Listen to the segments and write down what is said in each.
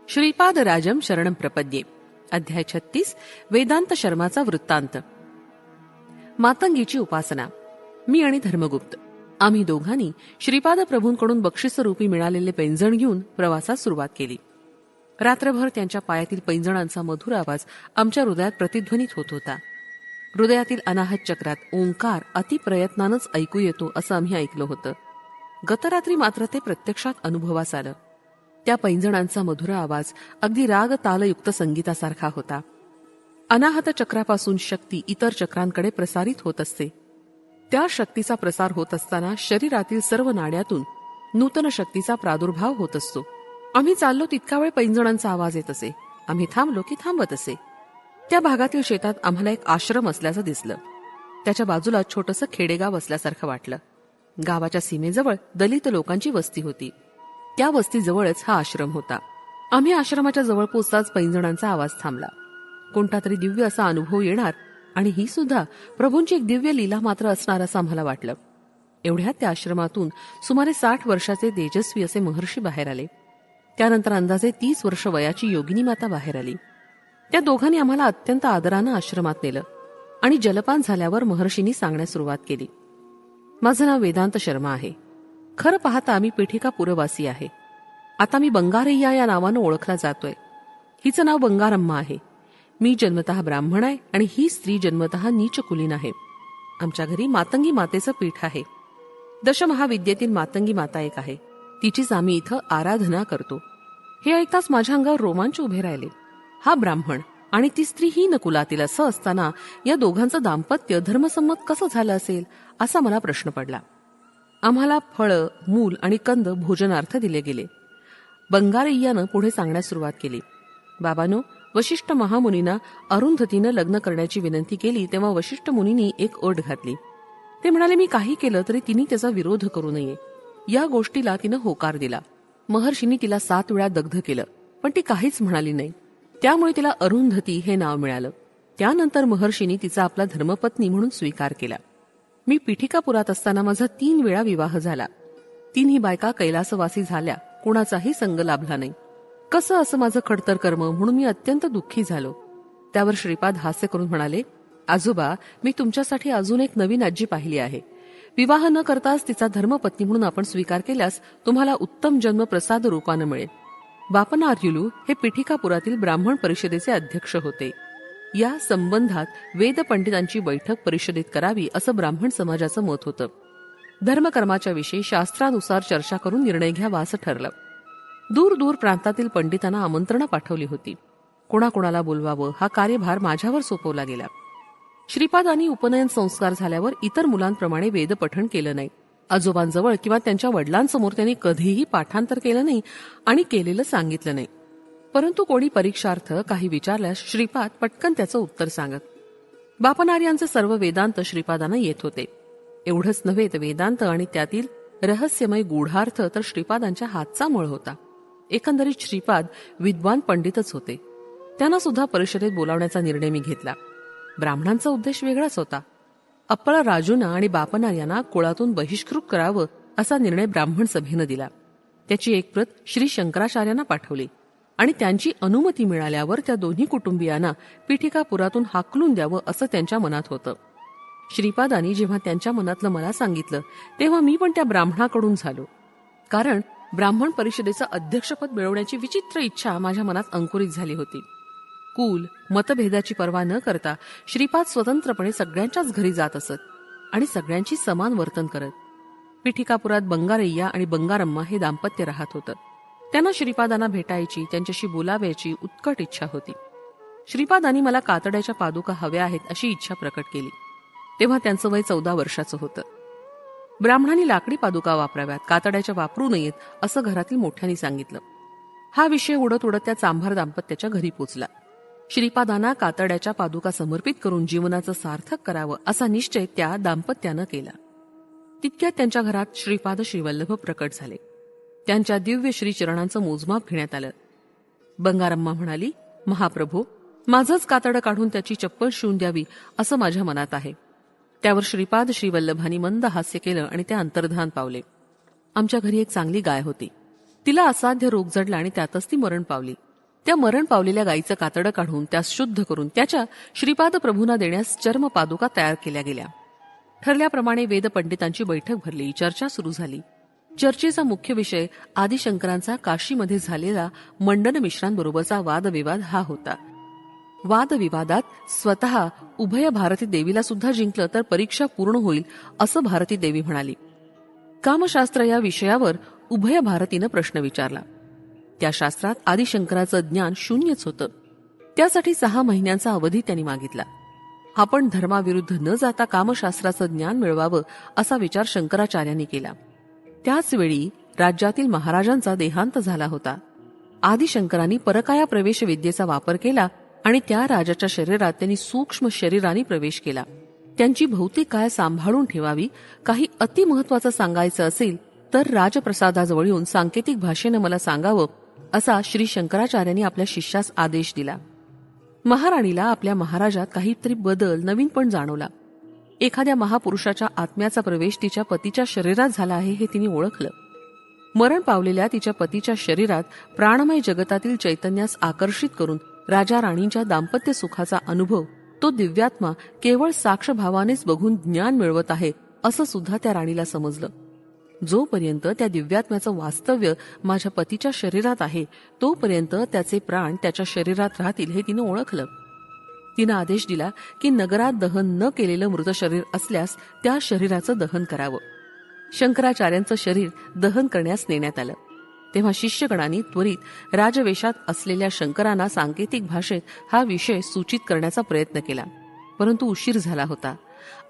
श्रीपाद राजम शरणम प्रपद्ये. अध्याय 36. वेदांत शर्माचा वृत्तांत. मातंगीची उपासना. मी आणि धर्मगुप्त आम्ही दोघांनी श्रीपाद प्रभूंकडून बक्षिसरूपी मिळालेले पैंजण घेऊन प्रवासास सुरुवात केली. रात्रभर त्यांच्या पायातील पैंजणांचा मधुर आवाज आमच्या हृदयात प्रतिध्वनित होत होता. हृदयातील अनाहत चक्रात ओंकार अतिप्रयत्नानच ऐकू येतो असं आम्ही ऐकलं होतं. गतरात्री मात्र ते प्रत्यक्षात अनुभवास आलं. त्या पैंजणांचा मधुर आवाज अगदी राग तालयुक्त संगीतासारखा होता. अनाहत चक्रापासून शक्ती इतर चक्रांकडे प्रसारित होत असते. त्या शक्तीचा प्रसार होत असताना शरीरातील सर्व नाड्यातून नूतन शक्तीचा प्रादुर्भाव होत असतो. आम्ही चाललो तितका वेळ पैंजणांचा आवाज येत असे. आम्ही थांबलो की थांबत असे. त्या भागातील शेतात आम्हाला एक आश्रम असल्याचं दिसलं. त्याच्या बाजूला छोटंसं खेडेगाव असल्यासारखं वाटलं. गावाच्या सीमेजवळ दलित लोकांची वस्ती होती. त्या वस्तीजवळच हा आश्रम होता. आम्ही आश्रमाच्या जवळ पोचताच पैंजणांचा आवाज थांबला. कोणता तरी दिव्य असा अनुभव येणार आणि ही सुद्धा प्रभूंची एक दिव्य लीला मात्र असणार असं आम्हाला वाटलं. एवढ्यात त्या आश्रमातून सुमारे 60 वर्षाचे तेजस्वी असे महर्षी बाहेर आले. त्यानंतर अंदाजे 30 वर्ष वयाची योगिनी माता बाहेर आली. त्या दोघांनी आम्हाला अत्यंत आदरानं आश्रमात नेलं आणि जलपान झाल्यावर महर्षींनी सांगण्यास सुरुवात केली. माझं नाव वेदांत शर्मा आहे. खरं पाहता आम्ही पेठिका पुरवासी आहे. आता मी बंगारय्या या नावानं ओळखला जातोय. हिचं नाव बंगारम्मा आहे. मी जन्मतः ब्राह्मण आहे आणि ही स्त्री जन्मतः नीच कुलीन आहे. आमच्या घरी मातंगी मातेचं पीठ आहे. दशमहाविद्येतील मातंगी माता एक आहे. तिचीच आम्ही इथं आराधना करतो. हे ऐकताच माझ्या अंगावर रोमांच उभे राहिले. हा ब्राह्मण आणि ती स्त्री ही नकुलातील असं असताना या दोघांचं दाम्पत्य धर्मसंमत कसं झालं असेल असा मला प्रश्न पडला. आम्हाला फळं, मूल आणि कंद भोजनार्थ दिले गेले. बंगारय्यानं पुढे सांगण्यास सुरुवात केली. बाबांनो, वशिष्ठ महामुनींना अरुंधतीनं लग्न करण्याची विनंती केली तेव्हा वशिष्ठ मुनींनी एक अट घातली. ते म्हणाले मी काही केलं तरी तिने त्याचा विरोध करू नये. या गोष्टीला तिनं होकार दिला. महर्षींनी तिला 7 वेळा दग्ध केलं पण ती काहीच म्हणाली नाही. त्यामुळे तिला अरुंधती हे नाव मिळालं. त्यानंतर महर्षींनी तिचा आपला धर्मपत्नी म्हणून स्वीकार केला. मी पिठिकापुरात असताना माझा 3 वेळा विवाह झाला. 3ही बायका कैलासवासी झाल्या. कुणाचाही संग लाभला नाही. कसं असं माझं खडतर कर्म म्हणून मी अत्यंत दुःखी झालो. त्यावर श्रीपाद हास्य करून म्हणाले, आजोबा, मी तुमच्यासाठी अजून एक नवीन आजी पाहिली आहे. विवाह न करताच तिचा धर्मपत्नी म्हणून आपण स्वीकार केल्यास तुम्हाला उत्तम जन्म प्रसाद रूपानं मिळेल. बापनार्युलू हे पिठिकापुरातील ब्राह्मण परिषदेचे अध्यक्ष होते. या संबंधात वेद पंडितांची बैठक परिषदेत करावी असं ब्राह्मण समाजाचं मत होतं. धर्मकर्माच्या विषयी शास्त्रानुसार चर्चा करून निर्णय घ्यावा असं ठरलं. दूर दूर प्रांतातील पंडितांना आमंत्रणं पाठवली होती. कोणाकोणाला बोलवावं हा कार्यभार माझ्यावर सोपवला गेला. श्रीपादांनी उपनयन संस्कार झाल्यावर इतर मुलांप्रमाणे वेदपठण केलं नाही. आजोबांजवळ किंवा त्यांच्या वडिलांसमोर त्यांनी कधीही पाठांतर केलं नाही आणि केलेलं सांगितलं नाही. परंतु कोणी परीक्षार्थ काही विचारल्यास श्रीपाद पटकन त्याचं उत्तर सांगत. बापनार्यांचे सर्व वेदांत श्रीपादांना येत होते. एवढंच नव्हे तर वेदांत आणि त्यातील रहस्यमय गूढार्थ तर श्रीपादांच्या हातचा मळ होता. एकंदरीत श्रीपाद विद्वान पंडितच होते. त्यांना सुद्धा परिषदेत बोलावण्याचा निर्णय मी घेतला. ब्राह्मणांचा उद्देश वेगळाच होता. अप्पळा राजूंना आणि बापनार्यांना कुळातून बहिष्कृत करावं असा निर्णय ब्राह्मण सभेनं दिला. त्याची एक प्रत श्री शंकराचार्यांना पाठवली आणि त्यांची अनुमती मिळाल्यावर त्या दोन्ही कुटुंबियांना पिठिकापुरातून हाकलून द्यावं असं त्यांच्या मनात होतं. श्रीपादांनी जेव्हा त्यांच्या मनातलं मला सांगितलं तेव्हा मी पण त्या ब्राह्मणाकडून झालो. कारण ब्राह्मण परिषदेचं अध्यक्षपद मिळवण्याची विचित्र इच्छा माझ्या मनात अंकुरित झाली होती. कुल मतभेदाची पर्वा न करता श्रीपाद स्वतंत्रपणे सगळ्यांच्याच घरी जात असत आणि सगळ्यांची समान वर्तन करत. पिठिकापुरात बंगारय्या आणि बंगारम्मा हे दाम्पत्य राहत होतं. त्यांना श्रीपादांना भेटायची, त्यांच्याशी बोलाव्याची उत्कट इच्छा होती. श्रीपादांनी मला कातड्याच्या पादुका हव्या आहेत अशी इच्छा प्रकट केली. तेव्हा त्यांचं वय 14 वर्षाचं होतं. ब्राह्मणांनी लाकडी पादुका वापराव्यात, कातड्याच्या वापरू नयेत असं घरातील मोठ्यांनी सांगितलं. हा विषय उडत उडत त्या चांभार दाम्पत्याच्या घरी पोचला. श्रीपादांना कातड्याच्या पादुका समर्पित करून जीवनाचं सार्थक करावं असा निश्चय त्या दाम्पत्यानं केला. तितक्यात त्यांच्या घरात श्रीपाद श्रीवल्लभ प्रकट झाले. त्यांच्या दिव्य श्रीचरणांचं मोजमाप घेण्यात आलं. बंगारम्मा म्हणाली, महाप्रभू, माझंच कातडं काढून त्याची चप्पल शिवून द्यावी असं माझ्या मनात आहे. त्यावर श्रीपाद श्रीवल्लभांनी मंद हास्य केलं आणि त्या अंतर्धान पावले. आमच्या घरी एक चांगली गाय होती. तिला असाध्य रोग जडला आणि त्यातच ती मरण पावली. त्या मरण पावलेल्या गायीचं कातडं काढून त्यास शुद्ध करून त्याच्या श्रीपाद प्रभूंना देण्यास चर्म पादुका तयार केल्या गेल्या. ठरल्याप्रमाणे वेदपंडितांची बैठक भरली. चर्चा सुरू झाली. चर्चेचा मुख्य विषय आदिशंकरांचा काशीमध्ये झालेला मंडन मिश्रांबरोबरचा वादविवाद हा होता. वादविवादात स्वतः उभय भारती देवीला सुद्धा जिंकलं तर परीक्षा पूर्ण होईल असं भारती देवी म्हणाली. कामशास्त्र या विषयावर उभय भारतीनं प्रश्न विचारला. त्या शास्त्रात आदिशंकराचं ज्ञान शून्यच होतं. त्यासाठी 6 महिन्यांचा अवधी त्यांनी मागितला. आपण धर्माविरुद्ध न जाता कामशास्त्राचं ज्ञान मिळवावं असा विचार शंकराचार्यांनी केला. त्याच वेळी राज्यातील महाराजांचा देहांत झाला होता. आदिशंकरांनी परकाया प्रवेश विद्येचा वापर केला आणि त्या राजाच्या शरीरात त्यांनी सूक्ष्म शरीराने प्रवेश केला. त्यांची भौतिक काय सांभाळून ठेवावी. काही अतिमहत्वाचं सांगायचं असेल तर राजप्रसादाजवळ येऊन सांकेतिक भाषेनं मला सांगावं असा श्री शंकराचार्यांनी आपल्या शिष्यास आदेश दिला. महाराणीला आपल्या महाराजात काहीतरी बदल नवीनपण जाणवला. एखाद्या महापुरुषाच्या आत्म्याचा प्रवेश तिच्या पतीच्या शरीरात झाला आहे हे तिने ओळखलं. मरण पावलेल्या तिच्या पतीच्या शरीरात प्राणमय जगतातील चैतन्यास आकर्षित करून राजा राणींच्या दाम्पत्य सुखाचा अनुभव तो दिव्यात्मा केवळ साक्षभावानेच बघून ज्ञान मिळवत आहे असं सुद्धा त्या राणीला समजलं. जोपर्यंत त्या दिव्यात्म्याचं वास्तव्य माझ्या पतीच्या शरीरात आहे तोपर्यंत त्याचे प्राण त्याच्या शरीरात राहतील हे तिनं ओळखलं. तिनं आदेश दिला की नगरात दहन न केलेलं मृत शरीर असल्यास त्या शरीराचं दहन करावं. शंकराचार्यांचं शरीर दहन करण्यास नेण्यात आलं. तेव्हा शिष्यगणांनी त्वरित राजवेशात असलेल्या शंकरांना सांकेतिक भाषेत हा विषय सूचित करण्याचा प्रयत्न केला, परंतु उशीर झाला होता.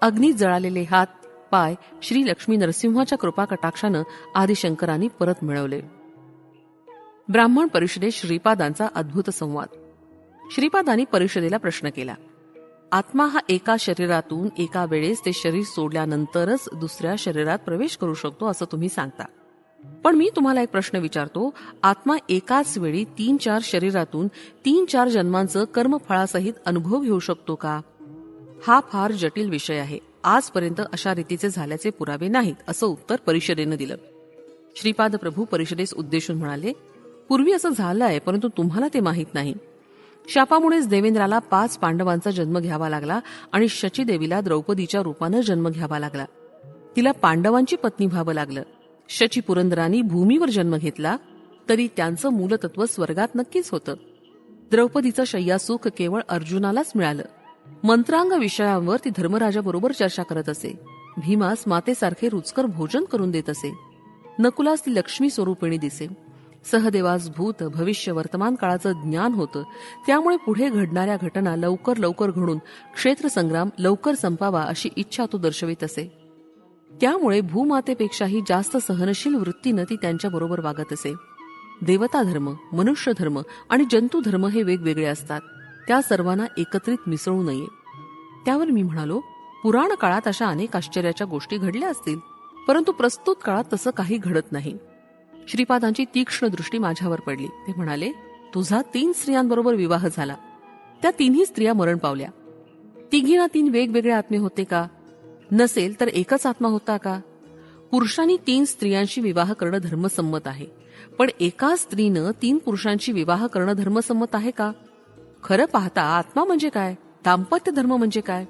अग्नीत जळालेले हात पाय श्री लक्ष्मी नरसिंहाच्या कृपा कटाक्षानं आदिशंकरांनी परत मिळवले. ब्राह्मण परिषदेत श्रीपादांचा अद्भुत संवाद. श्रीपादांनी परिषदेला प्रश्न केला. आत्मा हा एका शरीरातून एका वेळेस ते शरीर सोडल्यानंतरच दुसऱ्या शरीरात प्रवेश करू शकतो असं तुम्ही सांगता, पण मी तुम्हाला एक प्रश्न विचारतो. आत्मा एकाच वेळी 3-4 शरीरातून 3-4 जन्मांचं कर्मफळासहित अनुभव घेऊ शकतो का? हा फार जटिल विषय आहे. आजपर्यंत अशा रीतीचे झाल्याचे पुरावे नाहीत असं उत्तर परिषदेनं दिलं. श्रीपाद प्रभू परिषदेस उद्देशून म्हणाले, पूर्वी असं झालंय, परंतु तुम्हाला ते माहीत नाही. शापामुळेच देवेंद्राला 5 पांडवांचा जन्म घ्यावा लागला आणि शचीदेवीला द्रौपदीच्या रूपानं जन्म घ्यावा लागला. तिला पांडवांची पत्नी व्हावं लागलं. शची पुरंदरांनी भूमीवर जन्म घेतला तरी त्यांचं मूलतत्व स्वर्गात नक्कीच होतं. द्रौपदीचं शय्यासुख केवळ अर्जुनालाच मिळालं. मंत्रांग विषयांवर ती धर्मराजाबरोबर चर्चा करत असे. भीमास मातेसारखे रुचकर भोजन करून देत असे. नकुलास ती लक्ष्मी स्वरूपिणी दिसे. सहदेवास भूत भविष्य वर्तमान काळाचं ज्ञान होतं. त्यामुळे पुढे घडणाऱ्या घटना लवकर लवकर घडून क्षेत्रसंग्राम लवकर संपावा अशी इच्छा तो दर्शवित असे. त्यामुळे भूमातेपेक्षाही जास्त सहनशील वृत्तीनं ती त्यांच्याबरोबर वागत असे. देवता धर्म, मनुष्य धर्म आणि जंतू धर्म हे वेगवेगळे असतात. त्या सर्वांना एकत्रित मिसळू नये. त्यावर मी म्हणालो, पुराण काळात अशा अनेक आश्चर्याच्या गोष्टी घडल्या असतील, परंतु प्रस्तुत काळात तसं काही घडत नाही. श्रीपादांची तीक्ष्ण दृष्टी माझ्यावर पडली. ते म्हणाले, तुझा 3 स्त्रियांबरोबर विवाह झाला. त्या 3ही स्त्रिया मरण पावल्या. तिघींना 3 वेगवेगळे आत्मे होते का? नसेल तर एकच आत्मा होता का? पुरुषांनी 3 स्त्रियांशी विवाह करणं धर्मसंमत आहे, पण एका स्त्रीनं 3 पुरुषांशी विवाह करणं धर्मसंमत आहे का? खरं पाहता आत्मा म्हणजे काय, दाम्पत्य धर्म म्हणजे काय?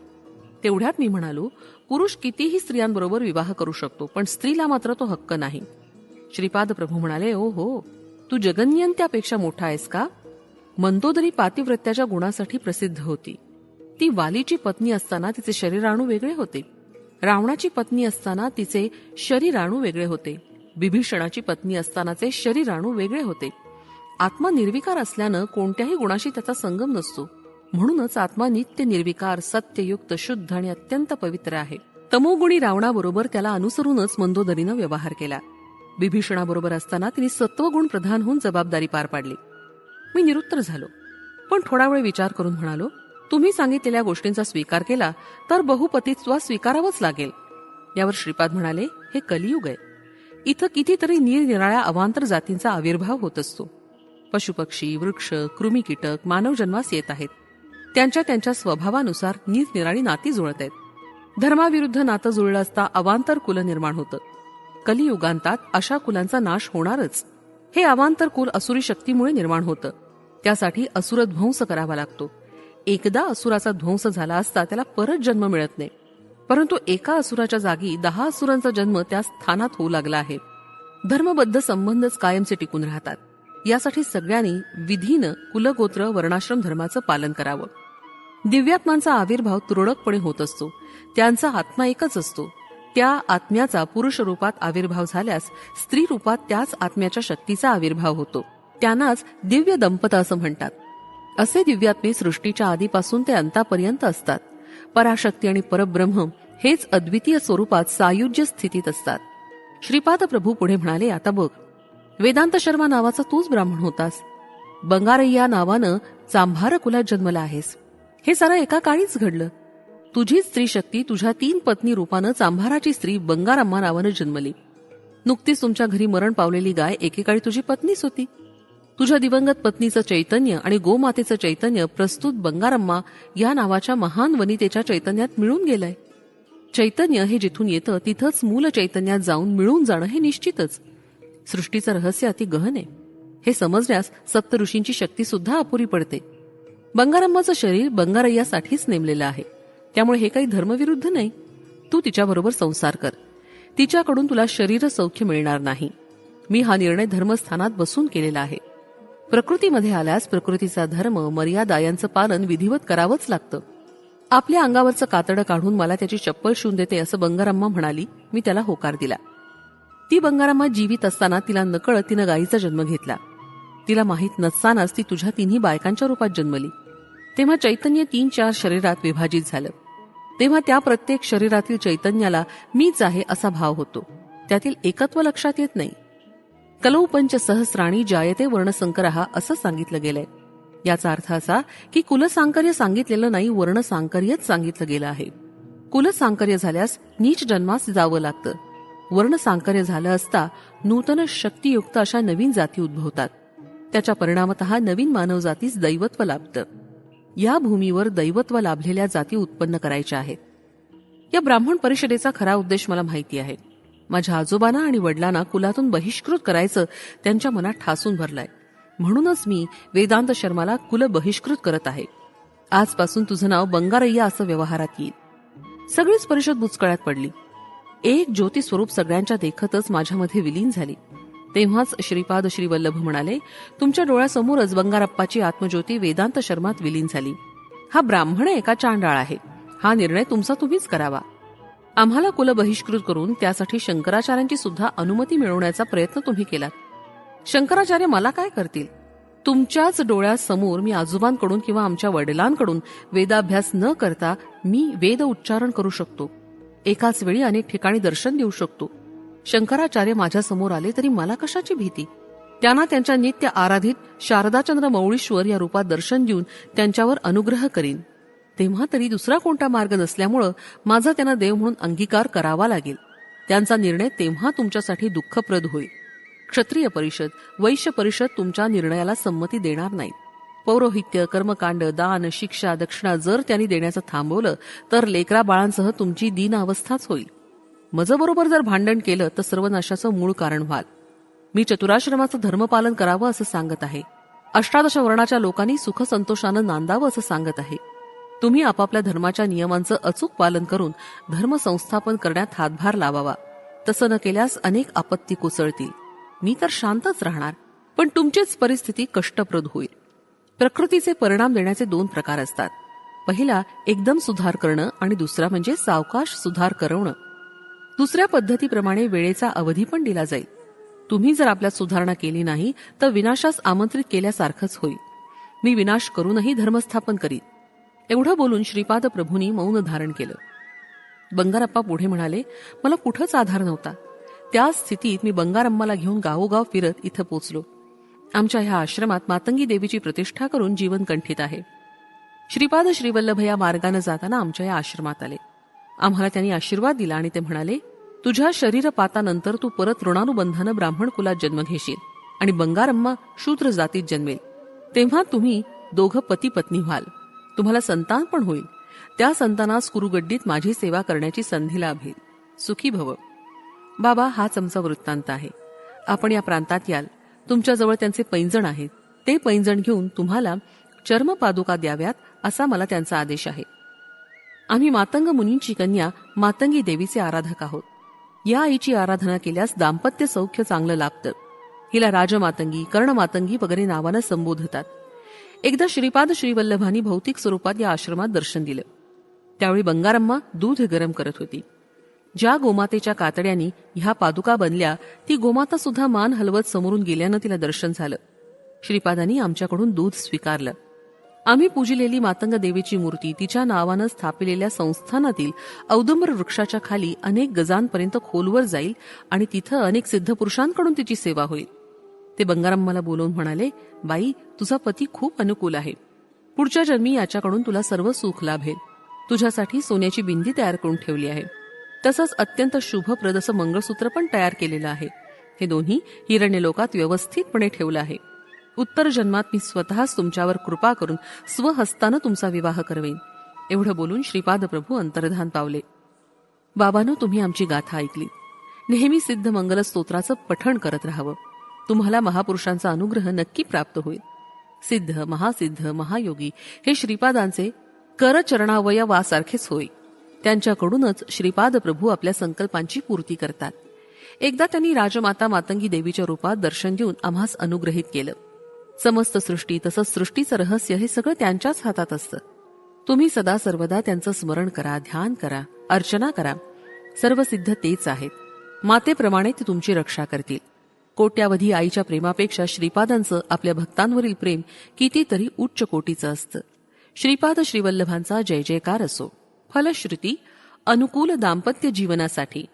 तेवढ्यात मी म्हणालो, पुरुष कितीही स्त्रियांबरोबर विवाह करू शकतो, पण स्त्रीला मात्र तो हक्क नाही. श्रीपाद प्रभू म्हणाले, ओ हो, तू जगन्यंत्यापेक्षा मोठा आहेस का? मंदोदरी पातिव्रत्याच्या गुणासाठी प्रसिद्ध होती. ती वालीची पत्नी असताना तिचे शरीराणू वेगळे होते. रावणाची पत्नी असताना तिचे शरीराणू वेगळे होते. बिभीषणाची पत्नी असतानाचे शरीराणू वेगळे होते. आत्मा निर्विकार असल्यानं कोणत्याही गुणाशी त्याचा संगम नसतो. म्हणूनच आत्मा नित्य निर्विकार, सत्ययुक्त, शुद्ध आणि अत्यंत पवित्र आहे. तमोगुणी रावणाबरोबर त्याला अनुसरूनच मंदोदरीनं व्यवहार केला. बिभीषणाबरोबर असताना तिने सत्वगुण प्रधान होऊन जबाबदारी पार पाडली. मी निरुत्तर झालो, पण थोडा वेळ विचार करून म्हणालो, तुम्ही सांगितलेल्या गोष्टींचा स्वीकार केला तर बहुपतित्व स्वीकारावंच लागेल. यावर श्रीपाद म्हणाले, हे कलियुग आहे. इथं कितीतरी निरनिराळ्या अवांतर जातींचा आविर्भाव होत असतो. पशुपक्षी, वृक्ष, कृमी, कीटक मानव जन्मास येत आहेत. त्यांच्या त्यांच्या स्वभावानुसार निरनिराळी नाती जुळत आहेत. धर्माविरुद्ध नातं जुळलं असता अवांतर कुल निर्माण होतं. कलियुगांतात अशा कुलांचा नाश होणारच. हे अवांतर कुल असुरी शक्तीमुळे निर्माण होतं. त्यासाठी असुरध्वंस करावा लागतो. एकदा असुराचा ध्वंस झाला असता त्याला परत जन्म मिळत नाही, परंतु एका असुराच्या जागी 10 असुरांचा जन्म त्या स्थानात होऊ लागला आहे. धर्मबद्ध संबंधच कायमचे टिकून राहतात. यासाठी सगळ्यांनी विधीनं कुलगोत्र वर्णाश्रम धर्माचं पालन करावं. दिव्यात्मांचा आविर्भाव तुरळकपणे होत असतो. त्यांचा आत्मा एकच असतो. त्या आत्म्याचा पुरुष रूपात आविर्भाव झाल्यास स्त्री रूपात त्याच आत्म्याच्या शक्तीचा आविर्भाव होतो. त्यांनाच दिव्य दंपत असं म्हणतात. असे दिव्यात्मे सृष्टीच्या आधीपासून ते अंतापर्यंत असतात. पराशक्ती आणि परब्रह्म हेच अद्वितीय स्वरूपात सायुज्य स्थितीत असतात. श्रीपाद प्रभू पुढे म्हणाले, आता बघ, वेदांत शर्मा नावाचा तूच ब्राह्मण होतास. बंगारय्या नावानं चांभार कुलात जन्मला आहेस. हे सारं एका काळीच घडलं. तुझी स्त्री शक्ती तुझ्या 3 पत्नी रूपानं चांभाराची स्त्री बंगारम्मा नावानं जन्मली. नुकतीच तुमच्या घरी मरण पावलेली गाय एकेकाळी तुझी पत्नीच होती. तुझ्या दिवंगत पत्नीचं चैतन्य आणि गोमातेचं चैतन्य प्रस्तुत बंगारम्मा या नावाच्या महान वनितेच्या चैतन्यात मिळून गेलंय. चैतन्य हे जिथून येतं तिथंच मूल चैतन्यात जाऊन मिळून जाणं हे निश्चितच. सृष्टीचं रहस्य अति गहन आहे. हे समजण्यास सप्तऋषींची शक्ती सुद्धा अपुरी पडते. बंगारम्माचं शरीर बंगारय्यासाठीच नेमलेलं आहे. त्यामुळे हे काही धर्मविरुद्ध नाही. तू तिच्याबरोबर संसार कर. तिच्याकडून तुला शरीर सौख्य मिळणार नाही. मी हा निर्णय धर्मस्थानात बसून केलेला आहे. प्रकृतीमध्ये आल्यास प्रकृतीचा धर्म मर्यादा यांचं पालन विधिवत करावंच लागतं. आपल्या अंगावरचं कातडं काढून मला त्याची चप्पल शिवून देते असं बंगारम्मा म्हणाली. मी त्याला होकार दिला. ती बंगारम्मा जीवित असताना तिला नकळत तिनं गायीचा जन्म घेतला. तिला माहीत नसतानाच ती तुझ्या 3 बायकांच्या रूपात जन्मली. तेव्हा चैतन्य 3-4 शरीरात विभाजित झालं. तेव्हा त्या प्रत्येक शरीरातील चैतन्याला मीच आहे असा भाव होतो. त्यातील एकत्व लक्षात येत नाही. कलौ पंच सहस्राणी जायते वर्णसंकरहा असं सांगितलं गेलंय. याचा अर्थ असा की कुलसांकर्य सांगितलेलं नाही, वर्णसांकर्यच सांगितलं गेलं आहे. कुलसांकर्य झाल्यास नीच जन्मास जावं लागतं. वर्णसांकर्य झालं असता नूतन शक्तियुक्त अशा नवीन जाती उद्भवतात. त्याच्या परिणामतः नवीन मानवजातीस दैवत्व लाभतं. या भूमीवर दैवत्व लाभलेल्या जाती उत्पन्न करायच्या आहेत. या ब्राह्मण परिषदेचा खरा उद्देश मला माहिती आहे. माझ्या आजोबांना आणि वडिलांना कुलातून बहिष्कृत करायचं त्यांच्या मनात ठासून भरलाय. म्हणूनच मी वेदांत शर्माला कुल बहिष्कृत करत आहे. आजपासून तुझं नाव बंगारय्या असं व्यवहारात येईल. सगळीच परिषद बुचकळ्यात पडली. एक ज्योती स्वरूप सगळ्यांच्या देखतच माझ्यामध्ये विलीन झाली. तेव्हाच श्रीपाद श्रीवल्लभ म्हणाले, तुमच्या डोळ्यासमोरच बंगारप्पाची आत्मज्योती वेदांत शर्मात विलीन झाली. हा ब्राह्मण एका चांडाळ आहे. हा निर्णय तुमचा तुम्हीच करावा. आम्हाला कुल बहिष्कृत करून त्यासाठी शंकराचार्यांची सुद्धा अनुमती मिळवण्याचा प्रयत्न तुम्ही केलात. शंकराचार्य मला काय करतील? तुमच्याच डोळ्यासमोर मी आजोबांकडून किंवा आमच्या वडिलांकडून वेदाभ्यास न करता मी वेद उच्चारण करू शकतो. एकाच वेळी अनेक ठिकाणी दर्शन देऊ शकतो. शंकराचार्य माझ्या समोर आले तरी मला कशाची भीती? त्यांना त्यांच्या नित्य आराधित शारदाचंद्र मौळीश्वर या रूपात दर्शन देऊन त्यांच्यावर अनुग्रह करीन. तेव्हा तरी दुसरा कोणता मार्ग नसल्यामुळं माझा त्यांना देव म्हणून अंगीकार करावा लागेल. त्यांचा निर्णय तेव्हा तुमच्यासाठी दुःखप्रद होईल. क्षत्रिय परिषद, वैश्य परिषद तुमच्या निर्णयाला संमती देणार नाहीत. पौरोहित्य, कर्मकांड, दान, शिक्षा, दक्षिणा जर त्यांनी देण्याचं थांबवलं तर लेकरा बाळांसह तुमची दीन अवस्थाच होईल. मजबरोबर जर भांडण केलं तर सर्वनाशाचं मूळ कारण व्हाल. मी चतुराश्रमाचं धर्मपालन करावं असं सांगत आहे. 18 वर्णाच्या लोकांनी सुखसंतोषानं नांदावं असं सांगत आहे. तुम्ही आपापल्या धर्माच्या नियमांचं अचूक पालन करून धर्मसंस्थापन करण्यात हातभार लावावा. तसं न केल्यास अनेक आपत्ती कोसळतील. मी तर शांतच राहणार, पण तुमचीच परिस्थिती कष्टप्रद होईल. प्रकृतीचे परिणाम देण्याचे 2 प्रकार असतात. पहिला एकदम सुधार करणं आणि दुसरा म्हणजे सावकाश सुधार करवणं. दुसऱ्या पद्धतीप्रमाणे वेळेचा अवधी पण दिला जाईल. तुम्ही जर आपल्यात सुधारणा केली नाही तर विनाशास आमंत्रित केल्यासारखंच होईल. मी विनाश करूनही धर्मस्थापन करीन. एवढं बोलून श्रीपाद प्रभूंनी मौन धारण केलं. बंगारप्पा पुढे म्हणाले, मला कुठंच आधार नव्हता. त्या स्थितीत मी बंगारम्माला घेऊन गावोगाव फिरत इथं पोचलो. आमच्या ह्या आश्रमात मातंगी देवीची प्रतिष्ठा करून जीवन कंठित आहे. श्रीपाद श्रीवल्लभ या मार्गाने जाताना आमच्या या आश्रमात आले. आम्हाला त्यांनी आशीर्वाद दिला आणि ते म्हणाले, तुझ्या शरीरपातानंतर तू परत ऋणानुबंधानं ब्राह्मण कुलात जन्म घेशील आणि बंगारम्मा शूद्र जातीत जन्मेल. तेव्हा तुम्ही दोघं पती पत्नी व्हाल. तुम्हाला संतान पण होईल. त्या संतानास कुरुगड्डीत माझी सेवा करण्याची संधी लाभेल. सुखी भव. बाबा, हाच आमचा वृत्तांत आहे. आपण या प्रांतात याल. तुमच्याजवळ त्यांचे पैंजण आहेत. ते पैंजण घेऊन तुम्हाला चर्मपादुका द्याव्यात असा मला त्यांचा आदेश आहे. आम्ही मातंग मुनींची कन्या मातंगी देवीचे आराधक आहोत. या आईची आराधना केल्यास दाम्पत्य सौख्य चांगलं लाभतं. हिला राजमातंगी, कर्णमातंगी वगैरे नावानं संबोधतात. एकदा श्रीपाद श्रीवल्लभांनी भौतिक स्वरूपात या आश्रमात दर्शन दिलं. त्यावेळी बंगारम्मा दूध गरम करत होती. ज्या गोमातेच्या कातड्यांनी ह्या पादुका बनल्या ती गोमाता सुद्धा मान हलवत समोरून गेल्यानं तिला दर्शन झालं. श्रीपादांनी आमच्याकडून दूध स्वीकारलं. आम्ही पूजिलेली मातंग देवीची मूर्ती तिच्या नावानं स्थापिलेल्या संस्थानातील औदुंबर वृक्षाच्या खाली अनेक गजांपर्यंत खोलवर जाईल आणि तिथं अनेक सिद्धपुरुषांकडून तिची सेवा होईल. ते बंगारम्माला बोलवून म्हणाले, बाई, तुझा पती खूप अनुकूल आहे. पुढच्या जन्मी याच्याकडून तुला सर्व सुख लाभेल. तुझ्यासाठी सोन्याची बिंदी तयार करून ठेवली आहे. तसंच अत्यंत शुभप्रद असं मंगळसूत्र पण तयार केलेलं आहे. हे दोन्ही हिरण्यलोकात व्यवस्थितपणे ठेवलं आहे. उत्तर जन्मात मी स्वतःच तुमच्यावर कृपा करून स्वहस्तानं तुमचा विवाह करवेन. एवढं बोलून श्रीपाद प्रभू अंतर्धान पावले. बाबांनो, तुम्ही आमची गाथा ऐकली. नेहमी सिद्ध मंगल स्तोत्राचं पठण करत राहावं. तुम्हाला महापुरुषांचा अनुग्रह नक्की प्राप्त होईल. सिद्ध, महासिद्ध, महायोगी हे श्रीपादांचे करचरणावयवासारखेच होय. त्यांच्याकडूनच श्रीपाद प्रभू आपल्या संकल्पांची पूर्ती करतात. एकदा त्यांनी राजमाता मातंगी देवीच्या रूपात दर्शन देऊन आम्हास अनुग्रहित केलं. समस्त सृष्टी तसंच सृष्टीचं रहस्य हे सगळं त्यांच्याच हातात असतं. तुम्ही सदा सर्वदा त्यांचं स्मरण करा, ध्यान करा, अर्चना करा. सर्व सिद्ध तेच आहेत. मातेप्रमाणे ते तुमची रक्षा करतील. कोट्यावधी आईच्या प्रेमापेक्षा श्रीपादांचं आपल्या भक्तांवरील प्रेम कितीतरी उच्च कोटीचं असतं. श्रीपाद श्रीवल्लभांचा जय जयकार असो. फलश्रुती अनुकूल दाम्पत्य जीवनासाठी